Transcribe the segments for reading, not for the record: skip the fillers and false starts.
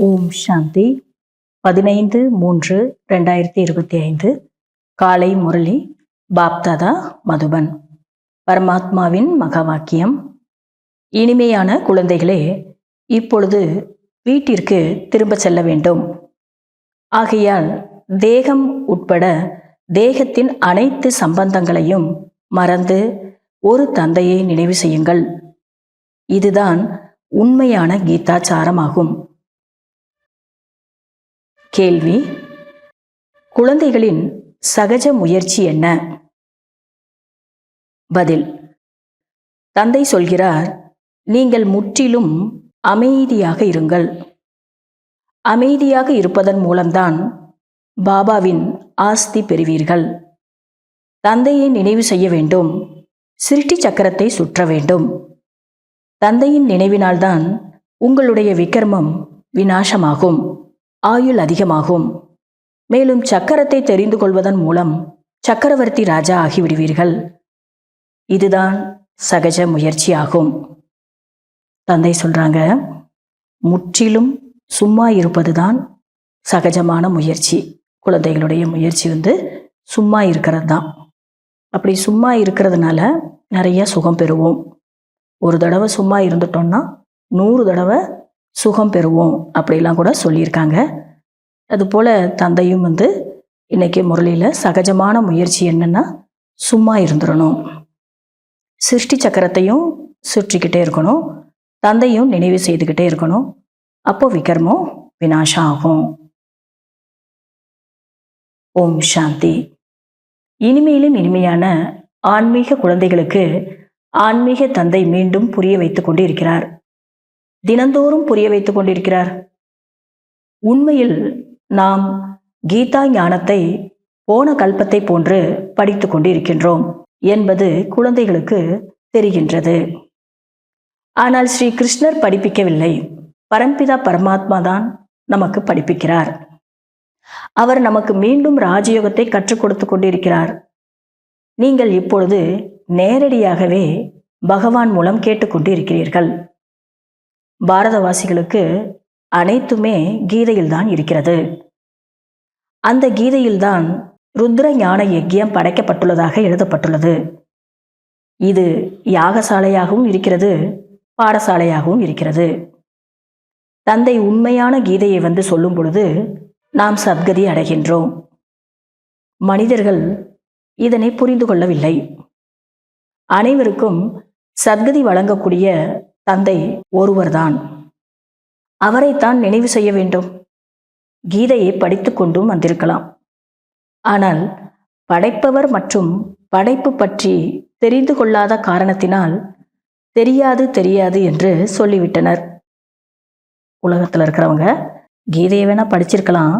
ஓம் சாந்தி 15-3-2025 காலை முரளி பாப்தாதா மதுபன். பரமாத்மாவின் மகாவாக்கியம். இனிமையான குழந்தைகளே, இப்பொழுது வீட்டிற்கு திரும்ப செல்ல வேண்டும். ஆகையால் தேகம் உட்பட தேகத்தின் அனைத்து சம்பந்தங்களையும் மறந்து ஒரு தந்தையை நினைவு செய்யுங்கள். இதுதான் உண்மையான கீதாச்சாரமாகும். கேள்வி: குழந்தைகளின் சகஜ முயற்சி என்ன? பதில்: தந்தை சொல்கிறார், நீங்கள் முற்றிலும் அமைதியாக இருங்கள். அமைதியாக இருப்பதன் மூலம்தான் பாபாவின் ஆஸ்தி பெறுவீர்கள். தந்தையை நினைவு செய்ய வேண்டும். சிருஷ்டி சக்கரத்தை சுற்ற வேண்டும். தந்தையின் நினைவினால்தான் உங்களுடைய விக்ரமம் விநாசமாகும், ஆயுள் அதிகமாகும். மேலும் சக்கரத்தை தெரிந்து கொள்வதன் மூலம் சக்கரவர்த்தி ராஜா ஆகிவிடுவீர்கள். இதுதான் சகஜ முயற்சியாகும். தந்தை சொல்றாங்க, முற்றிலும் சும்மா இருப்பதுதான் சகஜமான முயற்சி. குழந்தைகளுடைய முயற்சி சும்மா இருக்கிறது தான். அப்படி சும்மா இருக்கிறதுனால நிறைய சுகம் பெறுவோம். ஒரு தடவை சும்மா இருந்துட்டோம்னா 100 தடவை சுகம் பெறுவோம் அப்படிலாம் கூட சொல்லியிருக்காங்க. அதுபோல் தந்தையும் இன்னைக்கு முரளியில் சகஜமான முயற்சி என்னன்னா, சும்மா இருந்துடணும். சிருஷ்டி சக்கரத்தையும் சுற்றிக்கிட்டே இருக்கணும். தந்தையும் நினைவு செய்துக்கிட்டே இருக்கணும். அப்போ விக்ரமம் விநாசம் ஆகும். ஓம் சாந்தி. இனிமையிலும் இனிமையான ஆன்மீக குழந்தைகளுக்கு ஆன்மீக தந்தை மீண்டும் புரிய வைத்துக் கொண்டிருக்கிறார். தினந்தோறும் புரிய வைத்துக் கொண்டிருக்கிறார். உண்மையில் நாம் கீதா ஞானத்தை போன கல்பத்தை போன்று படித்து கொண்டிருக்கின்றோம் என்பது குழந்தைகளுக்கு தெரிகின்றது. ஆனால் ஸ்ரீ கிருஷ்ணர் படிப்பிக்கவில்லை. பரம்பிதா பரமாத்மா தான் நமக்கு படிப்பிக்கிறார். அவர் நமக்கு மீண்டும் ராஜயோகத்தை கற்றுக் கொடுத்து கொண்டிருக்கிறார். நீங்கள் இப்பொழுது நேரடியாகவே பகவான் மூலம் கேட்டுக்கொண்டு இருக்கிறீர்கள். பாரதவாசிகளுக்கு அனைத்துமே கீதையில்தான் இருக்கிறது. அந்த கீதையில்தான் ருத்ர ஞான யஜ்யம் படைக்கப்பட்டுள்ளதாக எழுதப்பட்டுள்ளது. இது யாகசாலையாகவும் இருக்கிறது, பாடசாலையாகவும் இருக்கிறது. தந்தை உண்மையான கீதையை சொல்லும் பொழுது நாம் சத்கதி அடைகின்றோம். மனிதர்கள் இதனை புரிந்து கொள்ளவில்லை. அனைவருக்கும் சத்கதி வழங்கக்கூடிய தந்தை ஒருவர்தான். அவரைத்தான் நினைவு செய்ய வேண்டும். கீதையை படித்து கொண்டும் வந்திருக்கலாம். ஆனால் படைப்பவர் மற்றும் படைப்பு பற்றி தெரிந்து கொள்ளாத காரணத்தினால் தெரியாது தெரியாது என்று சொல்லிவிட்டனர். உலகத்தில் இருக்கிறவங்க கீதையை வேணா படிச்சிருக்கலாம்,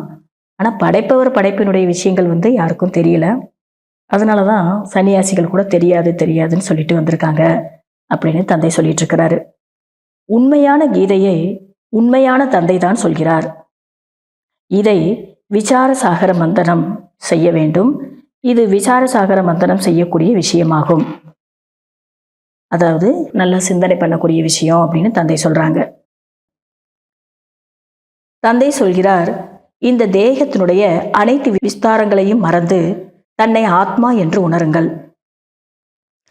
ஆனால் படைப்பவர் படைப்பினுடைய விஷயங்கள் யாருக்கும் தெரியல. அதனால தான் சன்னியாசிகள் கூட தெரியாது தெரியாதுன்னு சொல்லிட்டு வந்திருக்காங்க அப்படின்னு தந்தை சொல்லிட்டு இருக்கிறாரு. உண்மையான கீதையை உண்மையான தந்தை தான் சொல்கிறார். இதை விசார சாகர மந்தனம் செய்ய வேண்டும். இது விசார சாகர மந்தனம் செய்யக்கூடிய விஷயமாகும். அதாவது நல்ல சிந்தனை பண்ணக்கூடிய விஷயம் அப்படின்னு தந்தை சொல்றாங்க. தந்தை சொல்கிறார், இந்த தேகத்தினுடைய அனைத்து விஸ்தாரங்களையும் மறந்து தன்னை ஆத்மா என்று உணருங்கள்.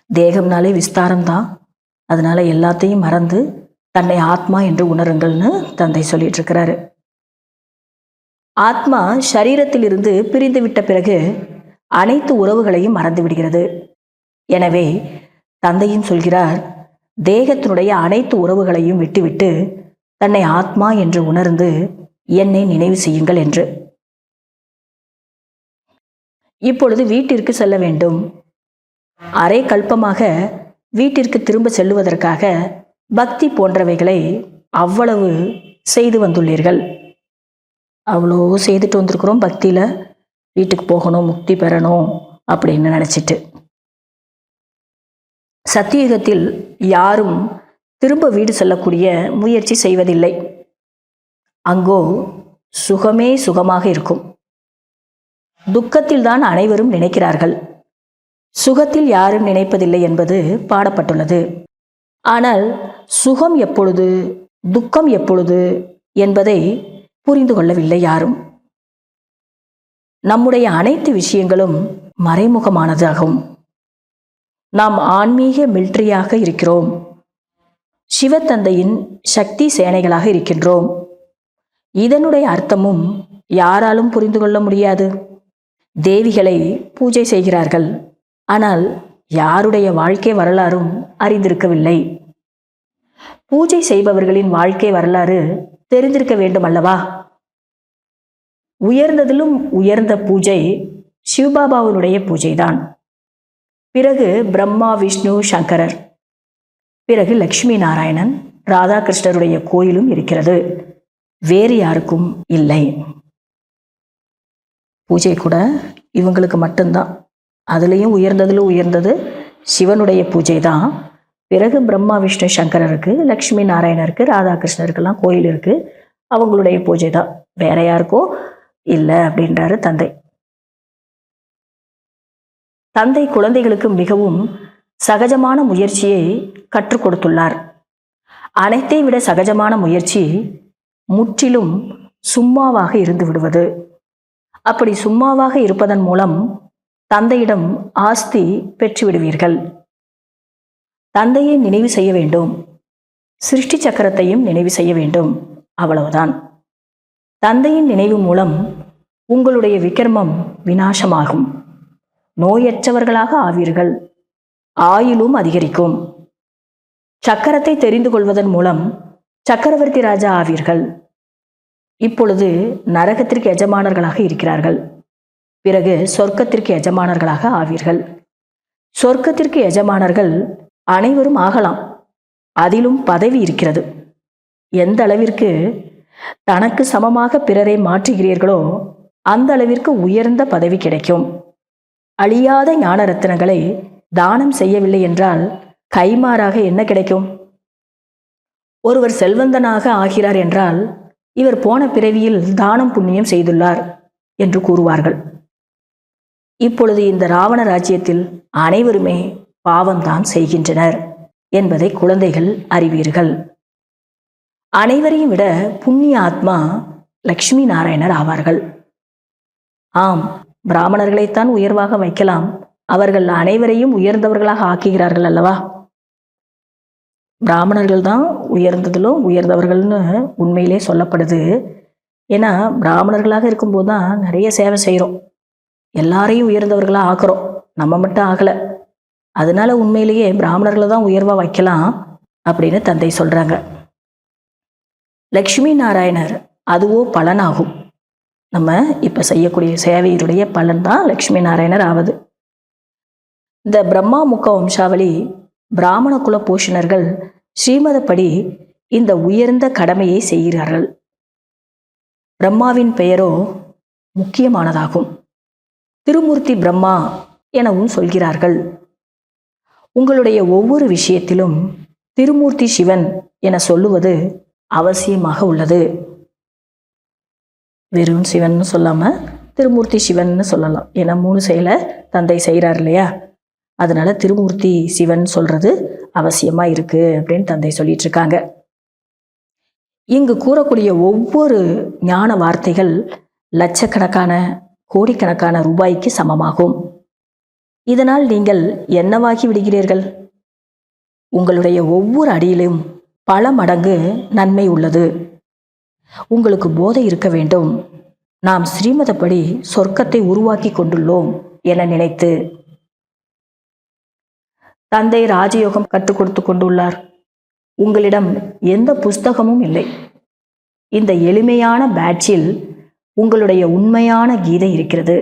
தேகம்னாலே விஸ்தாரம்தான். அதனால எல்லாத்தையும் மறந்து தன்னை ஆத்மா என்று உணருங்கள்னு தந்தை சொல்லிட்டு இருக்கிறாரு. ஆத்மா சரீரத்திலிருந்து பிரிந்து விட்ட பிறகு அனைத்து உறவுகளையும் மறந்து விடுகிறது. எனவே தந்தையும் சொல்கிறார், தேகத்தினுடைய அனைத்து உறவுகளையும் விட்டுவிட்டு தன்னை ஆத்மா என்று உணர்ந்து என்னை நினைவு செய்யுங்கள் என்று. இப்பொழுது வீட்டிற்கு செல்ல வேண்டும். அரை கல்பமாக வீட்டிற்கு திரும்ப செல்லுவதற்காக பக்தி போன்றவைகளை அவ்வளவு செய்து வந்துள்ளீர்கள். அவ்வளோ செய்துட்டு வந்திருக்கிறோம். பக்தியில் வீட்டுக்கு போகணும், முக்தி பெறணும் அப்படின்னு நினச்சிட்டு. சத்தியுகத்தில் யாரும் திரும்ப வீடு செல்லக்கூடிய முயற்சி செய்வதில்லை. அங்கோ சுகமே சுகமாக இருக்கும். துக்கத்தில் தான் அனைவரும் நினைக்கிறார்கள். சுகத்தில் யாரும் நினைப்பதில்லை என்பது பாடப்பட்டுள்ளது. ஆனால் சுகம் எப்பொழுது, துக்கம் எப்பொழுது என்பதை புரிந்து கொள்ளவில்லை யாரும். நம்முடைய அனைத்து விஷயங்களும் மறைமுகமானதாகும். நாம் ஆன்மீக மிலிட்டரியாக இருக்கிறோம். சிவத்தந்தையின் சக்தி சேனைகளாக இருக்கின்றோம். இதனுடைய அர்த்தமும் யாராலும் புரிந்து கொள்ள முடியாது. தேவிகளை பூஜை செய்கிறார்கள், ஆனால் யாருடைய வாழ்க்கை வரலாறும் அறிந்திருக்கவில்லை. பூஜை செய்பவர்களின் வாழ்க்கை வரலாறு தெரிந்திருக்க வேண்டும் அல்லவா? உயர்ந்ததிலும் உயர்ந்த பூஜை சிவபாபாவினுடைய பூஜைதான். பிறகு பிரம்மா, விஷ்ணு, சங்கரர், பிறகு லக்ஷ்மி நாராயணன், ராதாகிருஷ்ணருடைய கோயிலும் இருக்கிறது. வேறு யாருக்கும் இல்லை. பூஜை கூட இவங்களுக்கு மட்டும்தான். அதுலேயும் உயர்ந்ததிலும் உயர்ந்தது சிவனுடைய பூஜை தான். பிறகு பிரம்மா, விஷ்ணு, சங்கரருக்கு, லக்ஷ்மி நாராயணருக்கு, ராதாகிருஷ்ணருக்கெல்லாம் கோயில் இருக்கு. அவங்களுடைய பூஜை தான், வேற யாருக்கோ இல்லை அப்படின்றாரு தந்தை. தந்தை குழந்தைகளுக்கு மிகவும் சகஜமான முயற்சியை கற்றுக் கொடுத்துள்ளார். அனைத்தை விட சகஜமான முயற்சி முற்றிலும் சும்மாவாக இருந்து விடுவது. அப்படி சும்மாவாக இருப்பதன் மூலம் தந்தையிடம் ஆஸ்தி பெற்று விடுவீர்கள். தந்தையை நினைவு செய்ய வேண்டும், சிருஷ்டி சக்கரத்தையும் நினைவு செய்ய வேண்டும், அவ்வளவுதான். தந்தையின் நினைவு மூலம் உங்களுடைய விக்ரமம் விநாசமாகும். நோயற்றவர்களாக ஆவீர்கள். ஆயுளும் அதிகரிக்கும். சக்கரத்தை தெரிந்து கொள்வதன் மூலம் சக்கரவர்த்தி ராஜா ஆவீர்கள். இப்பொழுது நரகத்திற்கு எஜமானர்களாக இருக்கிறார்கள். பிறகு சொர்க்கத்திற்கு எஜமானர்களாக ஆவீர்கள். சொர்க்கத்திற்கு எஜமானர்கள் அனைவரும் ஆகலாம். அதிலும் பதவி இருக்கிறது. எந்த அளவிற்கு தனக்கு சமமாக பிறரை மாற்றுகிறீர்களோ அந்த அளவிற்கு உயர்ந்த பதவி கிடைக்கும். அழியாத ஞான ரத்தினங்களை தானம் செய்யவில்லை என்றால் கைமாறாக என்ன கிடைக்கும்? ஒருவர் செல்வந்தனாக ஆகிறார் என்றால் இவர் போன பிறவியில் தானம் புண்ணியம் செய்துள்ளார் என்று கூறுவார்கள். இப்பொழுது இந்த ராவண ராஜ்யத்தில் அனைவருமே பாவம்தான் செய்கின்றனர் என்பதை குழந்தைகள் அறிவீர்கள். அனைவரையும் விட புண்ணிய ஆத்மா லக்ஷ்மி நாராயணர் ஆவார்கள். ஆம், பிராமணர்களைத்தான் உயர்வாக வைக்கலாம். அவர்கள் அனைவரையும் உயர்ந்தவர்களாக ஆக்குகிறார்கள் அல்லவா? பிராமணர்கள் தான் உயர்ந்ததிலும் உயர்ந்தவர்கள்னு உண்மையிலே சொல்லப்படுது. ஏன்னா பிராமணர்களாக இருக்கும்போது தான் நிறைய சேவை செய்கிறோம், எல்லாரையும் உயர்ந்தவர்களாக ஆக்குறோம், நம்ம மட்டும் ஆகலை. அதனால உண்மையிலேயே பிராமணர்களை தான் உயர்வாக வைக்கலாம் அப்படின்னு தந்தை சொல்கிறாங்க. லக்ஷ்மி நாராயணர் அதுவோ பலனாகும். நம்ம இப்போ செய்யக்கூடிய சேவையினுடைய பலன் தான் லக்ஷ்மி நாராயணர் ஆவது. இந்த பிரம்மா முக வம்சாவளி பிராமண குல போஷணர்கள் ஸ்ரீமதப்படி இந்த உயர்ந்த கடமையை செய்கிறார்கள். பிரம்மாவின் பெயரோ முக்கியமானதாகும். திருமூர்த்தி பிரம்மா எனவும் சொல்கிறார்கள். உங்களுடைய ஒவ்வொரு விஷயத்திலும் திருமூர்த்தி சிவன் என சொல்லுவது அவசியமாக உள்ளது. வெறும் சிவன் சொல்லாம திருமூர்த்தி சிவன் சொல்லலாம். ஏன்னா 3 செயலை தந்தை செய்கிறார் இல்லையா? அதனால திருமூர்த்தி சிவன் சொல்றது அவசியமா இருக்கு அப்படின்னு தந்தை சொல்லிட்டு இருக்காங்க. இங்கு கூறக்கூடிய ஒவ்வொரு ஞான வார்த்தைகள் லட்சக்கணக்கான கோடிக்கணக்கான ரூபாய்க்கு சமமாகும். இதனால் நீங்கள் என்னவாகி விடுகிறீர்கள்? உங்களுடைய ஒவ்வொரு அடியிலும் பல மடங்கு நன்மை உள்ளது. உங்களுக்கு போதை இருக்க வேண்டும். நாம் ஸ்ரீமதப்படி சொர்க்கத்தை உருவாக்கி கொண்டுள்ளோம் என நினைத்து. தந்தை ராஜயோகம் கற்றுக் கொடுத்து கொண்டுள்ளார். உங்களிடம் எந்த புஸ்தகமும் இல்லை. இந்த எளிமையான பேட்சில் உங்களுடைய உண்மையான கீதை இருக்கிறது.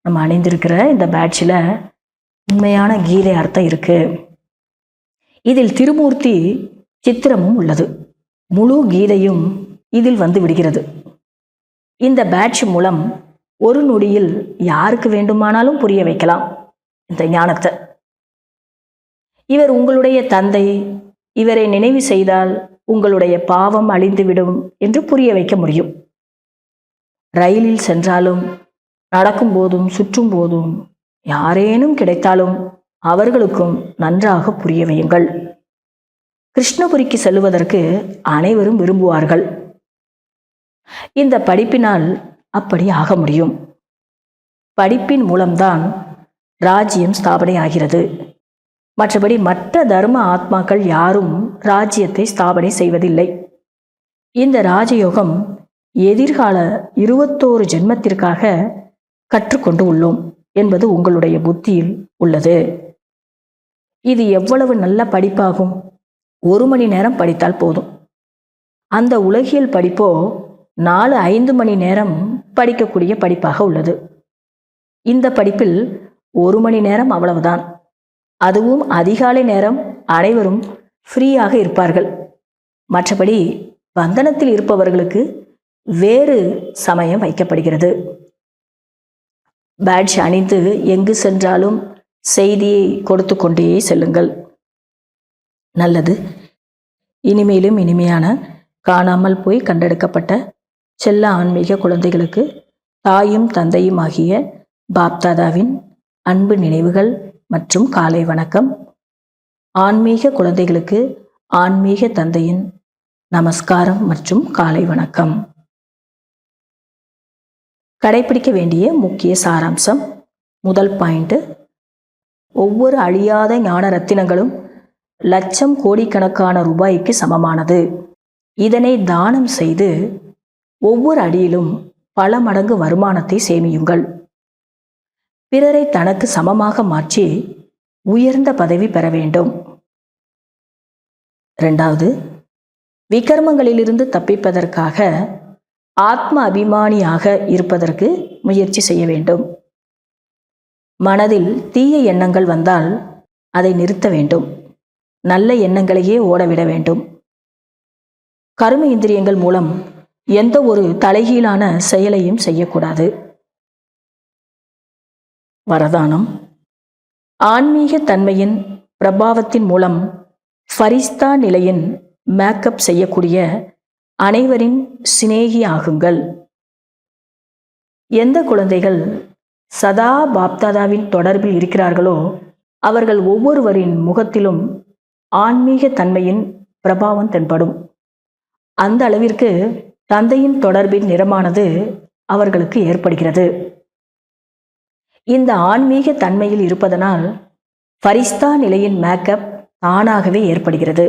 நம்ம அணிந்திருக்கிற இந்த பேட்சில் உண்மையான கீதை அர்த்தம் இருக்கு. இதில் திருமூர்த்தி சித்திரமும் உள்ளது. முழு கீதையும் இதில் வந்து விடுகிறது. இந்த பேட்ச் மூலம் ஒரு நொடியில் யாருக்கு வேண்டுமானாலும் புரிய வைக்கலாம் இந்த ஞானத்தை. இவர் உங்களுடைய தந்தை, இவரை நினைவு செய்தால் உங்களுடைய பாவம் அழிந்துவிடும் என்று புரிய வைக்க முடியும். ரயிலில் சென்றாலும் நடக்கும் போதும் சுற்றும் போதும் யாரேனும் கிடைத்தாலும் அவர்களுக்கும் நன்றாக புரிய வையுங்கள். கிருஷ்ணபுரிக்கு செல்வதற்கு அனைவரும் விரும்புவார்கள். இந்த படிப்பினால் அப்படி ஆக முடியும். படிப்பின் மூலம்தான் ராஜ்யம் ஸ்தாபனை ஆகிறது. மற்றபடி மற்ற தர்ம ஆத்மாக்கள் யாரும் ராஜ்யத்தை ஸ்தாபனை செய்வதில்லை. இந்த ராஜயோகம் எதிர்கால 21 ஜென்மத்திற்காக கற்றுக்கொண்டு உள்ளோம் என்பது உங்களுடைய புத்தியில் உள்ளது. இது எவ்வளவு நல்ல படிப்பாகும். 1 மணி நேரம் படித்தால் போதும். அந்த உலகியல் படிப்போ 4-5 மணி நேரம் படிக்கக்கூடிய படிப்பாக உள்ளது. இந்த படிப்பில் 1 மணி நேரம் அவ்வளவுதான். அதுவும் அதிகாலை நேரம் அனைவரும் ஃப்ரீயாக இருப்பார்கள். மற்றபடி பந்தனத்தில் இருப்பவர்களுக்கு வேறு சமயம் வைக்கப்படுகிறது. பேட்ஜ் அணிந்து எங்கு சென்றாலும் செய்தியை கொடுத்து கொண்டே செல்லுங்கள். நல்லது. இனிமேலும் இனிமையான காணாமல் போய் கண்டெடுக்கப்பட்ட செல்ல ஆன்மீக குழந்தைகளுக்கு தாயும் தந்தையும் ஆகிய பாப்தாதாவின் அன்பு நினைவுகள் மற்றும் காலை வணக்கம். ஆன்மீக குழந்தைகளுக்கு ஆன்மீக தந்தையின் நமஸ்காரம் மற்றும் காலை வணக்கம். கடைபிடிக்க வேண்டிய முக்கிய சாராம்சம். முதல் பாயிண்ட், ஒவ்வொரு அழியாத ஞான ரத்தினங்களும் லட்சம் கோடிக்கணக்கான ரூபாய்க்கு சமமானது. இதனை தானம் செய்து ஒவ்வொரு அடியிலும் பல மடங்கு வருமானத்தை சேமியுங்கள். பிறரை தனக்கு சமமாக மாற்றி உயர்ந்த பதவி பெற வேண்டும். 2வது, விகர்மங்களிலிருந்து தப்பிப்பதற்காக ஆத்ம அபிமானியாக இருப்பதற்கு முயற்சி செய்ய வேண்டும். மனதில் தீய எண்ணங்கள் வந்தால் அதை நிறுத்த வேண்டும். நல்ல எண்ணங்களையே ஓடவிட வேண்டும். கர்ம இந்திரியங்கள் மூலம் எந்த ஒரு தலைகீழான செயலையும் செய்யக்கூடாது. வரதானம். ஆன்மீக தன்மையின் பிரபாவத்தின் மூலம் ஃபரிஸ்தா நிலையின் மேக்கப் செய்யக்கூடிய அனைவரின் சிநேகி ஆகுங்கள். எந்த குழந்தைகள் சதா பாப்தாதாவின் தொடர்பில் இருக்கிறார்களோ அவர்கள் ஒவ்வொருவரின் முகத்திலும் ஆன்மீக தன்மையின் பிரபாவம் தென்படும். அந்த அளவிற்கு தந்தையின் தொடர்பின் நிறமானது அவர்களுக்கு ஏற்படுகிறது. இந்த ஆன்மீக தன்மையில் இருப்பதனால் ஃபரிஸ்தா நிலையின் மேக்கப் தானாகவே ஏற்படுகிறது.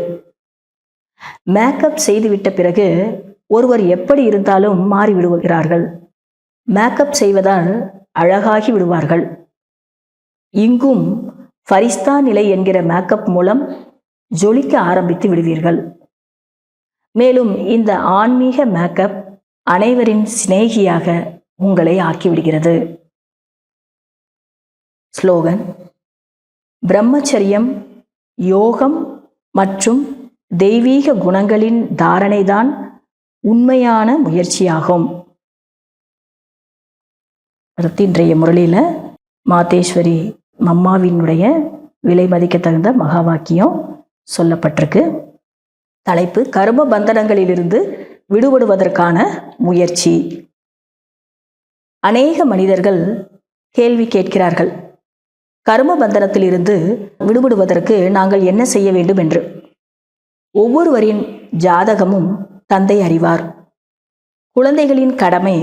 மேக்கப் செய்துவிட்ட பிறகு ஒருவர் எப்படி இருந்தாலும் மாறிவிடுகிறார்கள். மேக்கப் செய்வதால் அழகாகி விடுவார்கள். இங்கும் ஃபரிஸ்தா நிலை என்கிற மேக்கப் மூலம் ஜொலிக்க ஆரம்பித்து விடுவீர்கள். மேலும் இந்த ஆன்மீக மேக்கப் அனைவரின் சிநேகியாக உங்களை ஆக்கிவிடுகிறது. ஸ்லோகன். பிரம்மச்சரியம், யோகம் மற்றும் தெய்வீக குணங்களின் தாரணைதான் உண்மையான முயற்சியாகும். அடுத்து இன்றைய முரளியில் மாதேஸ்வரி மம்மாவினுடைய விலை மதிக்க தகுந்த மகா வாக்கியம் சொல்லப்பட்டிருக்கு. தலைப்பு, கர்ம பந்தனங்களிலிருந்து விடுபடுவதற்கான முயற்சி. அநேக மனிதர்கள் கேள்வி கேட்கிறார்கள், கர்ம பந்தனத்திலிருந்து விடுபடுவதற்கு நாங்கள் என்ன செய்ய வேண்டும் என்று. ஒவ்வொருவரின் ஜாதகமும் தந்தை அறிவார். குழந்தைகளின் கடமை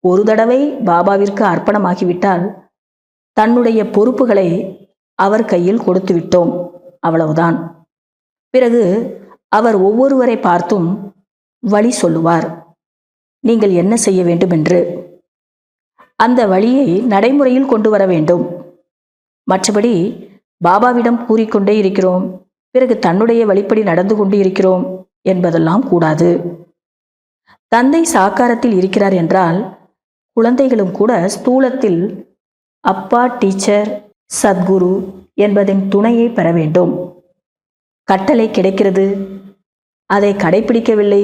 ஒரு தடவை பாபாவிற்கு அர்ப்பணமாகிவிட்டால் தன்னுடைய பொறுப்புகளை அவர் கையில் கொடுத்து விட்டோம், அவ்வளவுதான். பிறகு அவர் ஒவ்வொருவரை பார்த்தும் வழி சொல்லுவார், நீங்கள் என்ன செய்ய வேண்டும் என்று. அந்த வழியை நடைமுறையில் கொண்டு வர வேண்டும். மற்றபடி பாபாவிடம் கூறிக்கொண்டே இருக்கிறோம், பிறகு தன்னுடைய வழிப்படி நடந்து கொண்டு இருக்கிறோம் என்பதெல்லாம் கூடாது. தந்தை சாக்காரத்தில் இருக்கிறார் என்றால் குழந்தைகளும் கூட ஸ்தூலத்தில் அப்பா, டீச்சர், சத்குரு என்பதின் துணையை பெற வேண்டும். கட்டளை கிடைக்கிறது, அதை கடைபிடிக்கவில்லை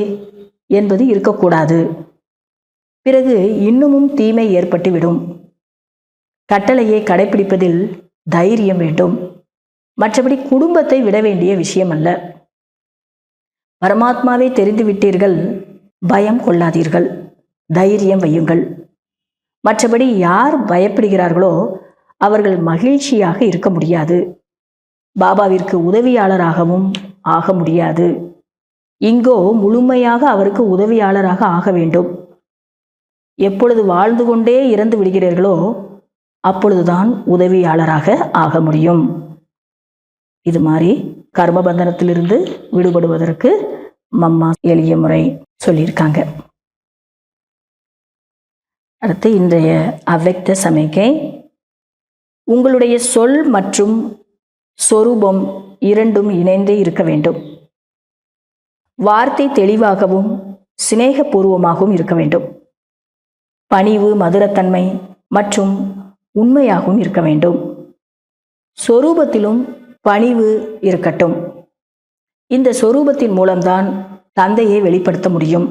என்பது இருக்கக்கூடாது. பிறகு இன்னமும் தீமை ஏற்பட்டுவிடும். கட்டளையை கடைபிடிப்பதில் தைரியம் வேண்டும். மற்றபடி குடும்பத்தை விட வேண்டிய விஷயம் அல்ல. பரமாத்மாவை தெரிந்து விட்டீர்கள், பயம் கொள்ளாதீர்கள், தைரியம் வையுங்கள். மற்றபடி யார் பயப்படுகிறார்களோ அவர்கள் மகிழ்ச்சியாக இருக்க முடியாது. பாபாவிற்கு உதவியாளராகவும் ஆக முடியாது. இங்கோ முழுமையாக அவருக்கு உதவியாளராக ஆக வேண்டும். எப்பொழுது வாழ்ந்து கொண்டே இறந்து விடுகிறீர்களோ அப்பொழுதுதான் உதவியாளராக ஆக முடியும். இது மாதிரி கர்மபந்தனத்திலிருந்து விடுபடுவதற்கு மம்மா எளிய முறை சொல்லியிருக்காங்க. அடுத்து இன்றைய அவ்வக்த சமிக்கை. உங்களுடைய சொல் மற்றும் சொரூபம் இரண்டும் இணைந்தே இருக்க வேண்டும். வார்த்தை தெளிவாகவும் சிநேகபூர்வமாகவும் இருக்க வேண்டும். பணிவு, மதுரத்தன்மை மற்றும் உண்மையாகவும் இருக்க வேண்டும். சொரூபத்திலும் பணிவு இருக்கட்டும். இந்த சொரூபத்தின் மூலம்தான் தந்தையை வெளிப்படுத்த முடியும்.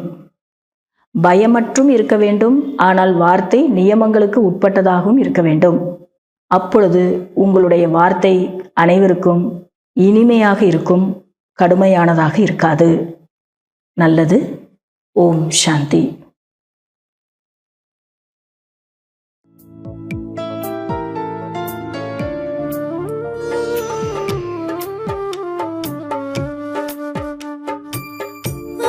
பயமற்றும் இருக்க வேண்டும். ஆனால் வார்த்தை நியமங்களுக்கு உட்பட்டதாகவும் இருக்க வேண்டும். அப்பொழுது உங்களுடைய வார்த்தை அனைவருக்கும் இனிமையாக இருக்கும், கடுமையானதாக இருக்காது. நல்லது. ஓம் சாந்தி.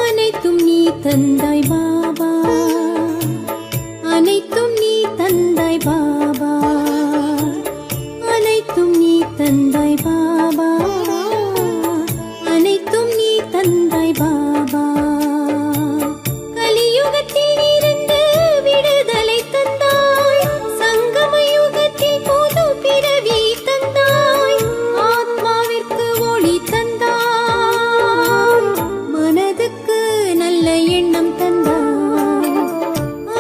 அனைத்தும் நீ தந்தாய் பாபா, அனைத்தும் நீ தந்தாய் பாபா, அனைத்தும் நீ தந்தாய் பாபா, அனைத்தும் நீ தந்தாய் பாபா. கலியுகத்தில் இருந்து விடுதலை தந்தாய், சங்கம யுகத்தில் புது பிறவி தந்தாய், ஆத்மாவிற்கு ஒளி தந்தாய், மனதுக்கு நல்ல எண்ணம் தந்தாய்.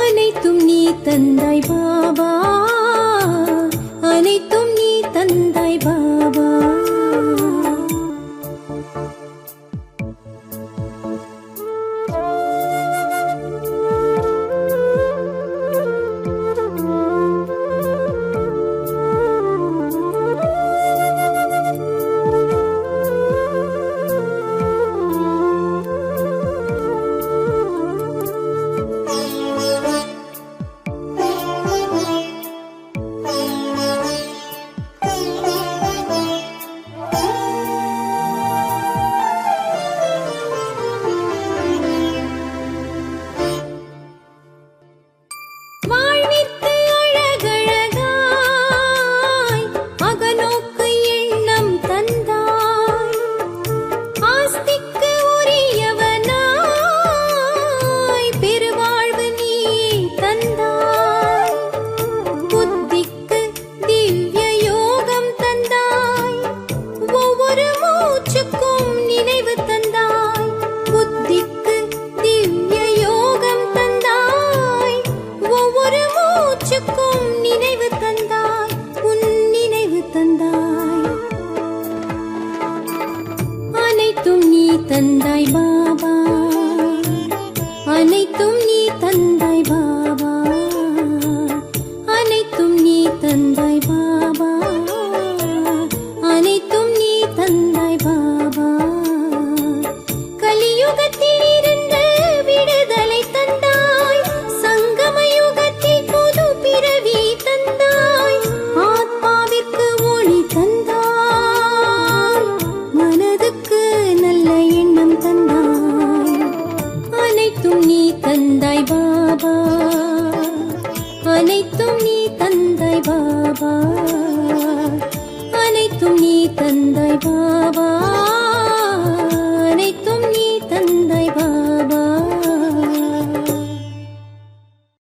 அனைத்தும் நீ தந்தாய் பாபா, அனைத்தும் நீ தந்தாய் பாபா. வாழ்விற்கு அழகழகாய் அகநோக்கு எண்ணம் தந்தாய், ஆஸ்திக்கு உரியவனாய் பெருவாழ்வு நீ தந்தாய், புத்திக்கு திவ்ய யோகம் தந்தாய், ஒவ்வொரு மூச்சுக்கும் நினைவு தந்தாய், புத்திக்கு திவ்ய யோகம் தந்தாய், ஒவ்வொரு மூச்சுக்கும் நினைவு தந்தாய், உன் நினைவு தந்தாய். அனைத்தும் நீ தந்தாய் பாபா, அனைத்தும் நீ தந்தாய் பாபா, அனைத்தும் நீ தந்தாய் பாபா, அனைத்தும் நீ தந்தாய் பாபா. கலியுகத்தில் இருந்து விடுதலை தந்தாய், சங்கம யுகத்தில் புது பிறவி தந்தாய், ஆத்மாவிற்கு ஒளி தந்தாய், மனதுக்கு நல்ல எண்ணம் தந்தாய். அனைத்தும் நீ தந்தாய் பாபா, அனைத்தும் நீ தந்தாய் பாபா.